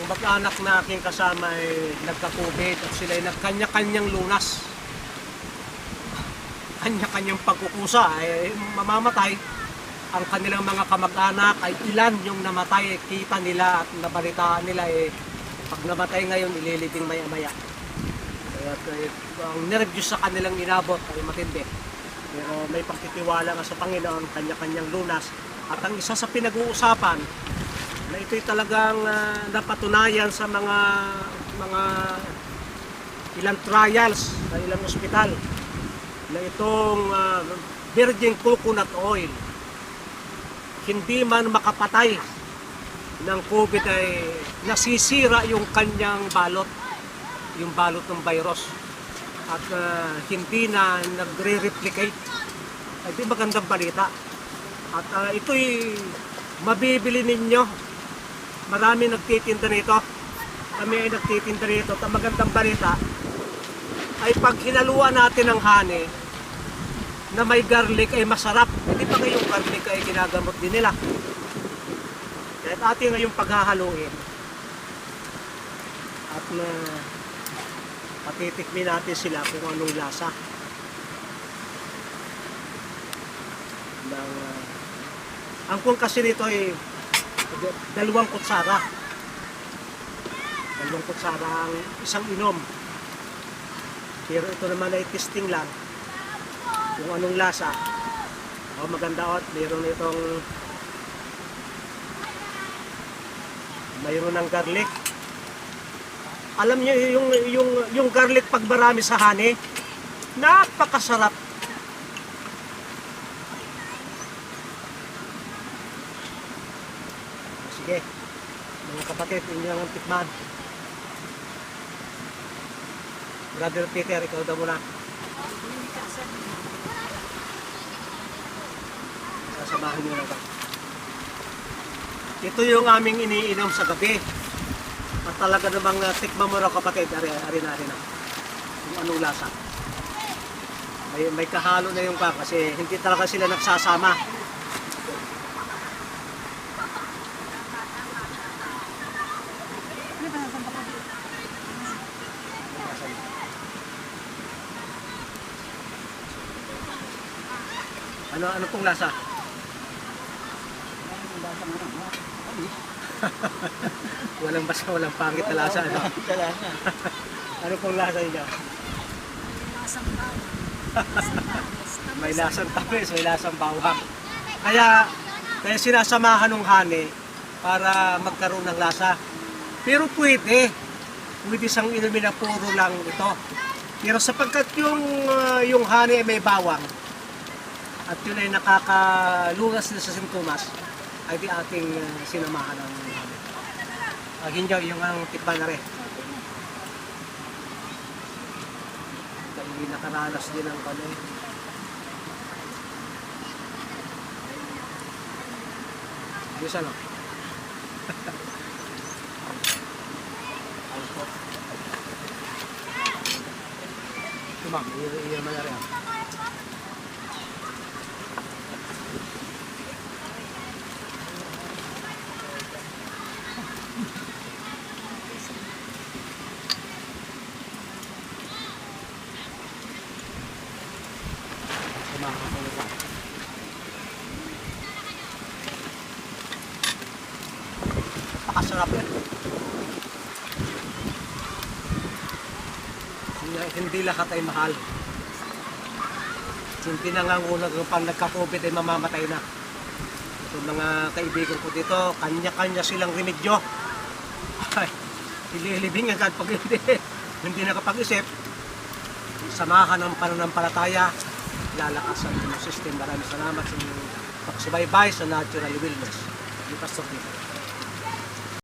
Yung mag-anak na aking kasama ay nagka-COVID at sila ay nagkanya-kanyang lunas. Kanya-kanyang pagkukusa ay mamamatay. Ang kanilang mga kamag-anak ay ilan yung namatay, kita nila at nabalitaan nila pag namatay ngayon ililibing maya-maya. Kaya ang nervyos sa kanilang inabot ay matindi. Pero may pagtitiwala nga sa Panginoon, kanya-kanyang lunas. At ang isa sa pinag-uusapan na ito'y talagang napatunayan sa mga ilang trials sa ilang ospital na itong virgin coconut oil hindi man makapatay ng COVID ay nasisira yung kanyang balot, yung balot ng virus at hindi na nagre-replicate. Ay di magandang balita at ito'y mabibili ninyo. Marami nagtitinda nito, kami ay nagtitinda nito. At magandang balita ay pag hinaluan natin ng honey na may garlic ay masarap. Hindi pa ngayong garlic ay ginagamot din nila. Kaya atin ngayong paghahaluin at patitikmin natin sila kung anong lasa. Ang kung kasi nito ay 2 kutsara. 2 kutsara ang isang inom. Pero ito naman ay testing lang kung anong lasa. Maganda at mayroon ng garlic. Alam niyo yung garlic pag marami sa honey, napakasarap. Sige, mga kapatid, inyo ang tikman. Brother Peter, ikaw daw muna. Sasamahan nyo na ba? Ito yung aming iniinom sa gabi. At talaga namang tikman mo na kapatid, ari na. Kung anong lasa. May kahalo na yung kasi hindi talaga sila nagsasama. Ano pong lasa? Walang basa, walang pangit na lasa. Ano? Ano pong lasa niyo? May lasang tamis, may lasang bawang. Kaya sinasamahan ng honey para magkaroon ng lasa. Pero pwede siyang inumin na puro lang ito. Pero sapagkat yung honey ay may bawang, at yun ay nakakalunas na sa sintomas, ay di ating sinamahan ng hinjaw yung ang tikman na rin. Hindi nakaranas din ang kanay. Diyos ano? Tumang, iyan man na rin. Napakasarap yan. Hindi lahat ay mahal. Hindi nangangulag pag nagka-COVID ay mamamatay na. Ito mga kaibigan ko dito, kanya-kanya silang remedyo. Ay, ililibing agad pag hindi nakapag-isip. Samahan ng pananampalataya, lalakas ang immune system. Maraming salamat sa inyong pagsubaybay sa Natural Wellness. Ni Pastor Peter.